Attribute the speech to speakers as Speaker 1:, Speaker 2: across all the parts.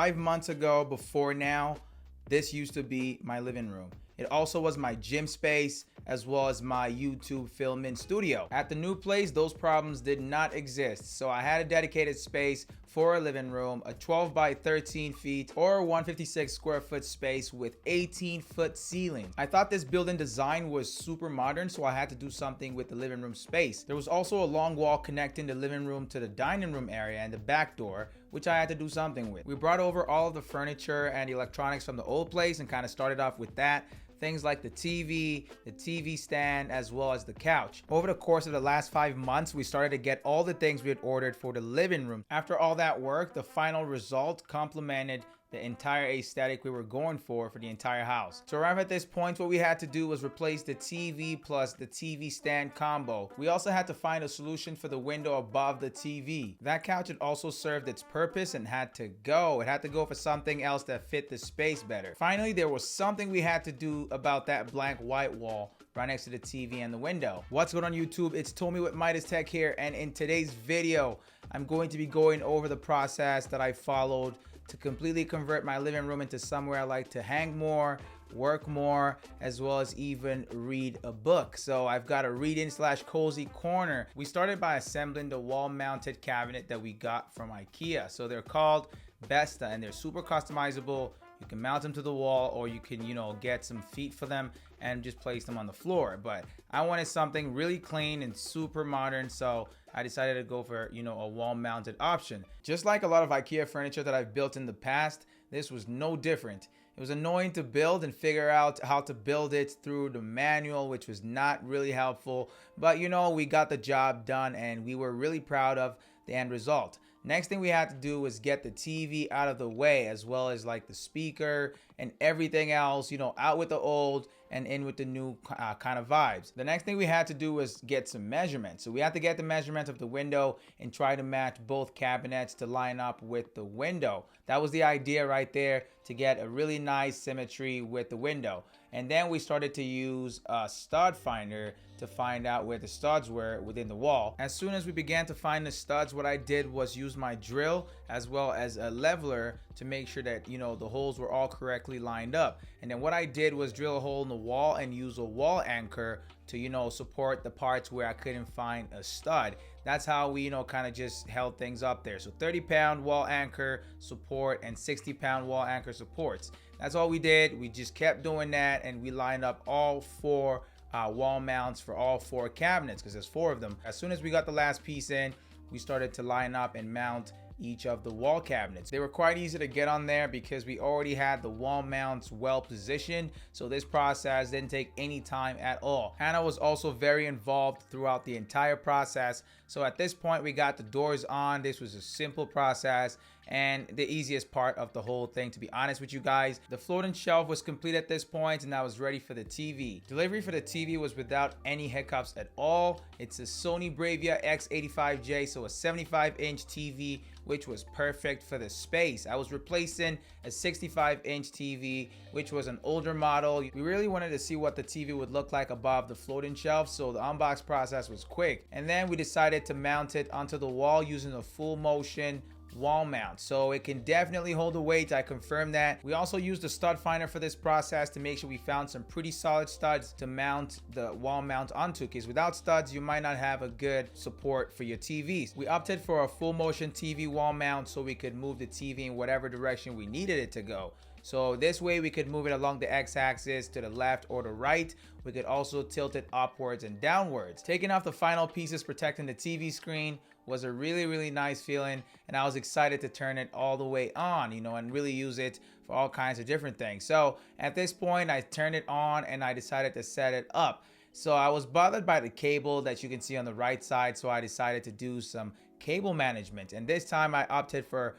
Speaker 1: 5 months ago, before now, this used to be my living room. It also was my gym space as well as my YouTube filming studio. At the new place, those problems did not exist. So I had a dedicated space for a living room, a 12 by 13 feet or 156 square foot space with 18-foot ceiling. I thought this building design was super modern, so I had to do something with the living room space. There was also a long wall connecting the living room to the dining room area and the back door, which I had to do something with. We brought over all of the furniture and electronics from the old place and kind of started off with that. Things like the TV stand, as well as the couch. Over the course of the last 5 months, we started to get all the things we had ordered for the living room. After all that work, the final result complemented the entire aesthetic we were going for the entire house. To arrive at this point, what we had to do was replace the TV plus the TV stand combo. We also had to find a solution for the window above the TV. That couch had also served its purpose and had to go. It had to go for something else that fit the space better. Finally, there was something we had to do about that blank white wall right next to the TV and the window. What's going on YouTube? It's Tommy with Midas Tech here, and in today's video, I'm going to be going over the process that I followed to completely convert my living room into somewhere I like to hang more, work more, as well as even read a book. So I've got a read-in/cozy corner. We started by assembling the wall-mounted cabinet that we got from IKEA. So they're called Besta and they're super customizable. You can mount them to the wall, or you can, get some feet for them and just place them on the floor. But I wanted something really clean and super modern, so I decided to go for, a wall-mounted option. Just like a lot of IKEA furniture that I've built in the past, this was no different. It was annoying to build and figure out how to build it through the manual, which was not really helpful. But, we got the job done and we were really proud of the end result. Next thing we had to do was get the TV out of the way, as well as like the speaker and everything else, out with the old and in with the new kind of vibes. The next thing we had to do was get some measurements. So we had to get the measurement of the window and try to match both cabinets to line up with the window. That was the idea right there, to get a really nice symmetry with the window. And then we started to use a stud finder to find out where the studs were within the wall. As soon as we began to find the studs, what I did was use my drill as well as a leveler to make sure that, the holes were all correctly lined up. And then what I did was drill a hole in the wall and use a wall anchor to, support the parts where I couldn't find a stud. That's how we, kind of just held things up there. So 30-pound wall anchor support and 60-pound wall anchor supports. That's all we did. We just kept doing that, and we lined up all four wall mounts for all four cabinets, because there's 4 of them. As soon as we got the last piece in, we started to line up and mount each of the wall cabinets. They were quite easy to get on there because we already had the wall mounts well positioned, so this process didn't take any time at all. Hannah was also very involved throughout the entire process, so at this point we got the doors on. This was a simple process and the easiest part of the whole thing, to be honest with you guys. The floating shelf was complete at this point, and I was ready for the TV. Delivery for the TV was without any hiccups at all. It's a Sony Bravia X85J, so a 75-inch TV, which was perfect for the space. I was replacing a 65-inch TV, which was an older model. We really wanted to see what the TV would look like above the floating shelf, so the unbox process was quick. And then we decided to mount it onto the wall using a full motion wall mount, so it can definitely hold the weight. I confirmed that. We also used a stud finder for this process to make sure we found some pretty solid studs to mount the wall mount onto, because without studs you might not have a good support for your TVs. We opted for a full motion TV wall mount so we could move the TV in whatever direction we needed it to go. So this way we could move it along the x-axis to the left or the right. We could also tilt it upwards and downwards. Taking off the final pieces protecting the TV screen was a really nice feeling, and I was excited to turn it all the way on, and really use it for all kinds of different things. So at this point I turned it on and I decided to set it up. So I was bothered by the cable that you can see on the right side, so I decided to do some cable management, and this time I opted for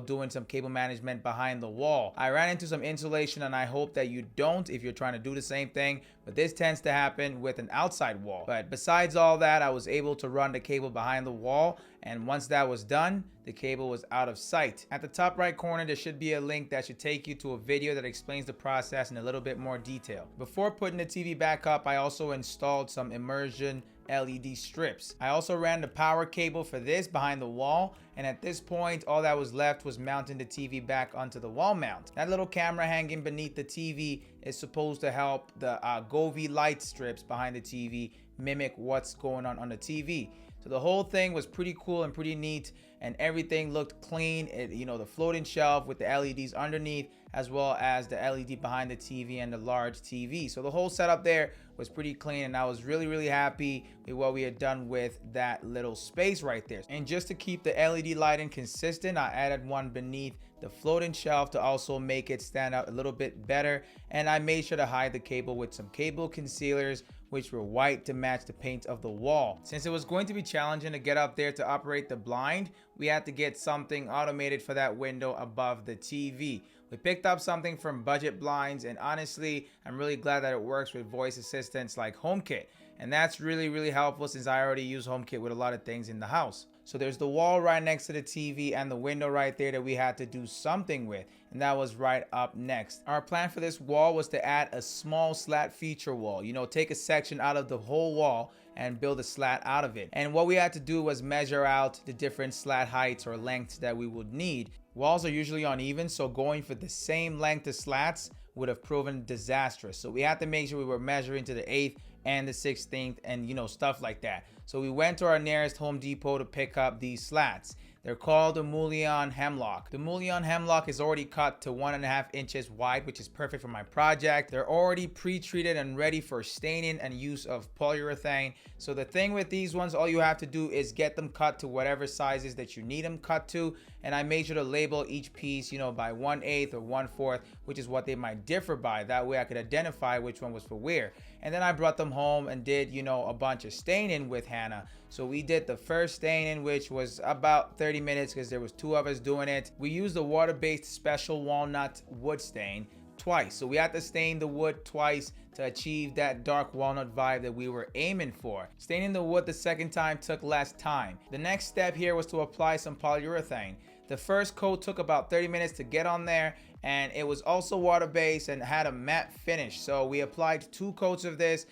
Speaker 1: doing some cable management behind the wall. I ran into some insulation, and I hope that you don't if you're trying to do the same thing, but this tends to happen with an outside wall. But besides all that, I was able to run the cable behind the wall, and once that was done, the cable was out of sight. At the top right corner, there should be a link that should take you to a video that explains the process in a little bit more detail. Before putting the TV back up, I also installed some Immersion LED strips. I also ran the power cable for this behind the wall, and at this point all that was left was mounting the TV back onto the wall mount. That little camera hanging beneath the TV is supposed to help the Govee light strips behind the TV mimic what's going on the TV. So the whole thing was pretty cool and pretty neat, and everything looked clean. The floating shelf with the LEDs underneath, as well as the LED behind the TV and the large TV. So the whole setup there was pretty clean, and I was really happy with what we had done with that little space right there. And just to keep the LED lighting consistent, I added one beneath the floating shelf to also make it stand out a little bit better, and I made sure to hide the cable with some cable concealers, which were white to match the paint of the wall. Since it was going to be challenging to get up there to operate the blind, we had to get something automated for that window above the TV. We picked up something from Budget Blinds, and honestly, I'm really glad that it works with voice assistants like HomeKit. And that's really helpful, since I already use HomeKit with a lot of things in the house. So there's the wall right next to the TV and the window right there that we had to do something with, and that was right up next. Our plan for this wall was to add a small slat feature wall. Take a section out of the whole wall and build a slat out of it. And what we had to do was measure out the different slat heights or lengths that we would need. Walls are usually uneven, so going for the same length of slats would have proven disastrous. So we had to make sure we were measuring to the 8th and the 16th and stuff like that. So we went to our nearest Home Depot to pick up these slats. They're called the mullion hemlock. The mullion hemlock is already cut to 1.5 inches wide, which is perfect for my project. They're already pre-treated and ready for staining and use of polyurethane. So the thing with these ones, all you have to do is get them cut to whatever sizes that you need them cut to. And I made sure to label each piece, by 1/8 or 1/4, which is what they might differ by. That way I could identify which one was for where. And then I brought them home and did, a bunch of staining with Hannah. So we did the first staining, which was about 30 minutes because there was 2 of us doing it. We used the water-based special walnut wood stain twice. So we had to stain the wood twice to achieve that dark walnut vibe that we were aiming for. Staining the wood the second time took less time. The next step here was to apply some polyurethane. The first coat took about 30 minutes to get on there, and it was also water-based and had a matte finish. So we applied 2 coats of this,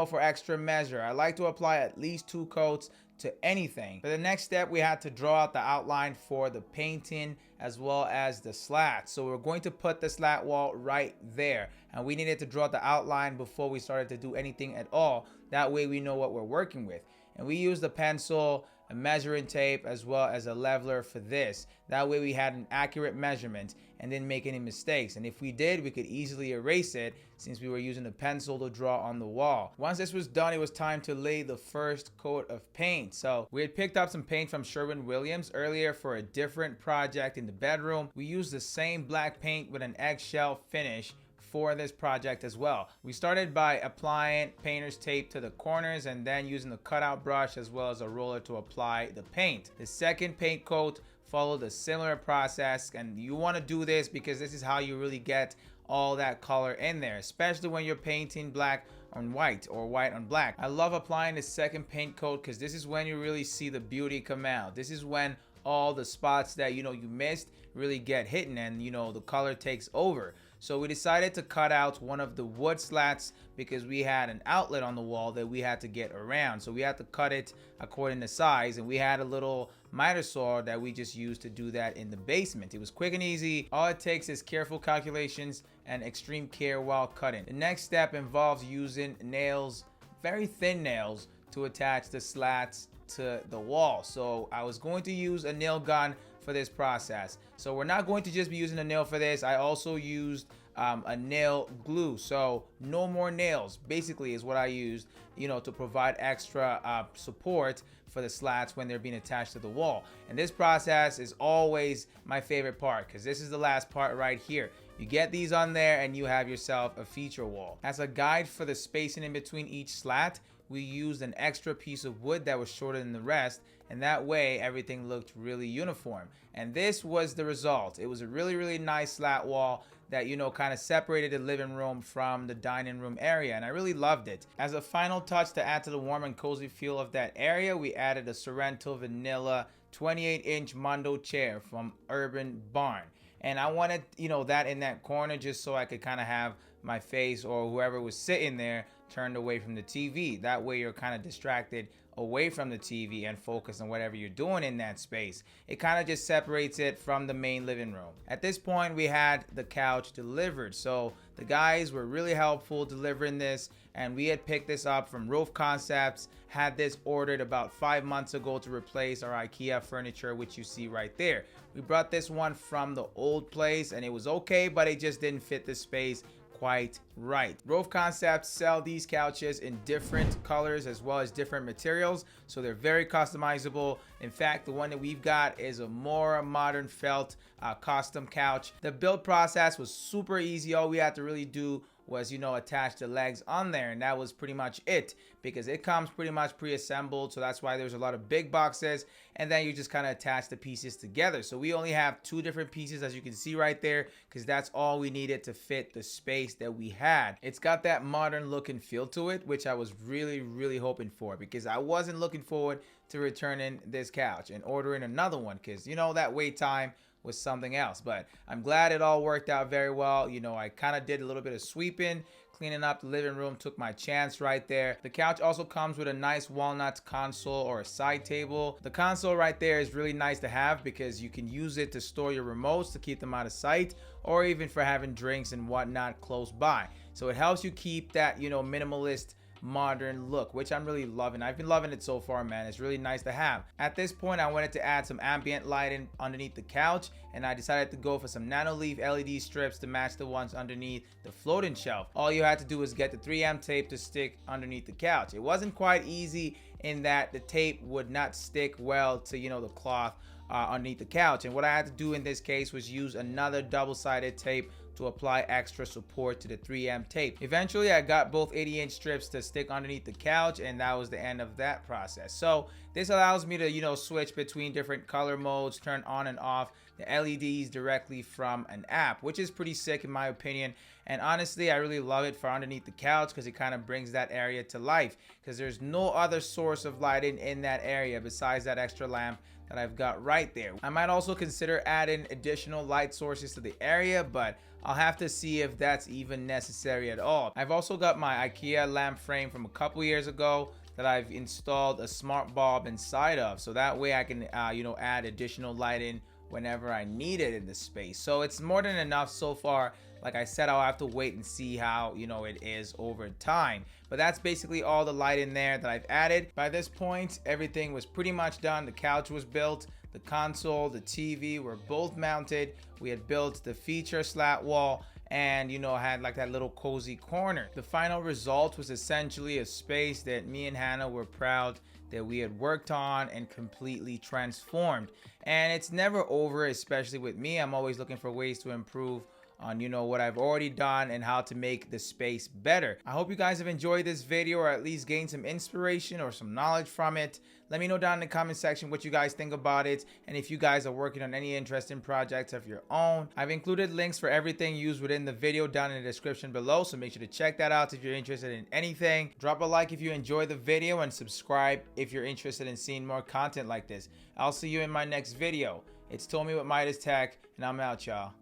Speaker 1: for extra measure. I like to apply at least 2 coats to anything. For the next step, we had to draw out the outline for the painting as well as the slats. So we're going to put the slat wall right there, and we needed to draw the outline before we started to do anything at all. That way we know what we're working with. And we used a pencil, a measuring tape, as well as a leveler for this. That way we had an accurate measurement and didn't make any mistakes. And if we did, we could easily erase it since we were using a pencil to draw on the wall. Once this was done, it was time to lay the first coat of paint. So we had picked up some paint from Sherwin-Williams earlier for a different project in the bedroom. We used the same black paint with an eggshell finish for this project as well. We started by applying painter's tape to the corners and then using the cutout brush as well as a roller to apply the paint. The second paint coat followed a similar process, and you want to do this because this is how you really get all that color in there, especially when you're painting black on white or white on black. I love applying the second paint coat because this is when you really see the beauty come out. This is when all the spots that you missed really get hidden, and the color takes over. So we decided to cut out one of the wood slats because we had an outlet on the wall that we had to get around. So we had to cut it according to size, and we had a little Midas saw that we just used to do that in the basement. It was quick and easy. All it takes is careful calculations and extreme care while cutting. The next step involves using nails, very thin nails, to attach the slats to the wall. So I was going to use a nail gun for this process. So we're not going to just be using a nail for this. I also used a nail glue. So no more nails basically is what I used, to provide extra support for the slats when they're being attached to the wall. And this process is always my favorite part because this is the last part right here. You get these on there and you have yourself a feature wall. As a guide for the spacing in between each slat, we used an extra piece of wood that was shorter than the rest, and that way everything looked really uniform. And this was the result. It was a really nice slat wall that kind of separated the living room from the dining room area, and I really loved it. As a final touch to add to the warm and cozy feel of that area, we added a Sorrento Vanilla 28-inch Mondo chair from Urban Barn. And I wanted, that in that corner just so I could kind of have my face or whoever was sitting there turned away from the TV. That way you're kind of distracted away from the TV and focus on whatever you're doing in that space. It kind of just separates it from the main living room. At this point, we had the couch delivered. So the guys were really helpful delivering this, and we had picked this up from Roof Concepts, had this ordered about 5 months ago to replace our IKEA furniture, which you see right there. We brought this one from the old place and it was okay, but it just didn't fit the space quite right. Roof Concepts sell these couches in different colors as well as different materials, so they're very customizable. In fact, the one that we've got is a more modern felt custom couch. The build process was super easy. All we had to really do was, attach the legs on there, and that was pretty much it, because it comes pretty much pre-assembled. So that's why there's a lot of big boxes, and then you just kind of attach the pieces together. So we only have 2 different pieces, as you can see right there, because that's all we needed to fit the space that we had. It's got that modern look and feel to it, which I was really hoping for, because I wasn't looking forward to returning this couch and ordering another one, because that wait time was something else. But I'm glad it all worked out very well. I kind of did a little bit of sweeping, cleaning up the living room, took my chance right there. The couch also comes with a nice walnut console or a side table. The console right there is really nice to have because you can use it to store your remotes to keep them out of sight, or even for having drinks and whatnot close by. So it helps you keep that, minimalist modern look, which I'm really loving. I've been loving it so far, man. It's really nice to have. At this point, I wanted to add some ambient lighting underneath the couch, and I decided to go for some nano leaf LED strips to match the ones underneath the floating shelf. All you had to do was get the 3M tape to stick underneath the couch. It wasn't quite easy in that the tape would not stick well to the cloth underneath the couch, and what I had to do in this case was use another double-sided tape to apply extra support to the 3M tape. Eventually, I got both 80-inch strips to stick underneath the couch, and that was the end of that process. So this allows me to, switch between different color modes, turn on and off the LEDs directly from an app, which is pretty sick in my opinion. And honestly, I really love it for underneath the couch because it kind of brings that area to life, because there's no other source of lighting in that area besides that extra lamp that I've got right there. I might also consider adding additional light sources to the area, but I'll have to see if that's even necessary at all. I've also got my IKEA lamp frame from a couple years ago that I've installed a smart bulb inside of, so that way I can add additional lighting whenever I need it in the space. So it's more than enough so far. Like I said, I'll have to wait and see how it is over time. But that's basically all the light in there that I've added. By this point, everything was pretty much done. The couch was built, the console, the TV were both mounted. We had built the feature slat wall, and had like that little cozy corner. The final result was essentially a space that me and Hannah were proud that we had worked on and completely transformed. And it's never over, especially with me. I'm always looking for ways to improve on what I've already done and how to make the space better. I hope you guys have enjoyed this video, or at least gained some inspiration or some knowledge from it. Let me know down in the comment section what you guys think about it, and if you guys are working on any interesting projects of your own. I've included links for everything used within the video down in the description below, so make sure to check that out if you're interested in anything. Drop a like if you enjoyed the video, and subscribe if you're interested in seeing more content like this. I'll see you in my next video. It's Tommy with Midas Tech, and I'm out, y'all.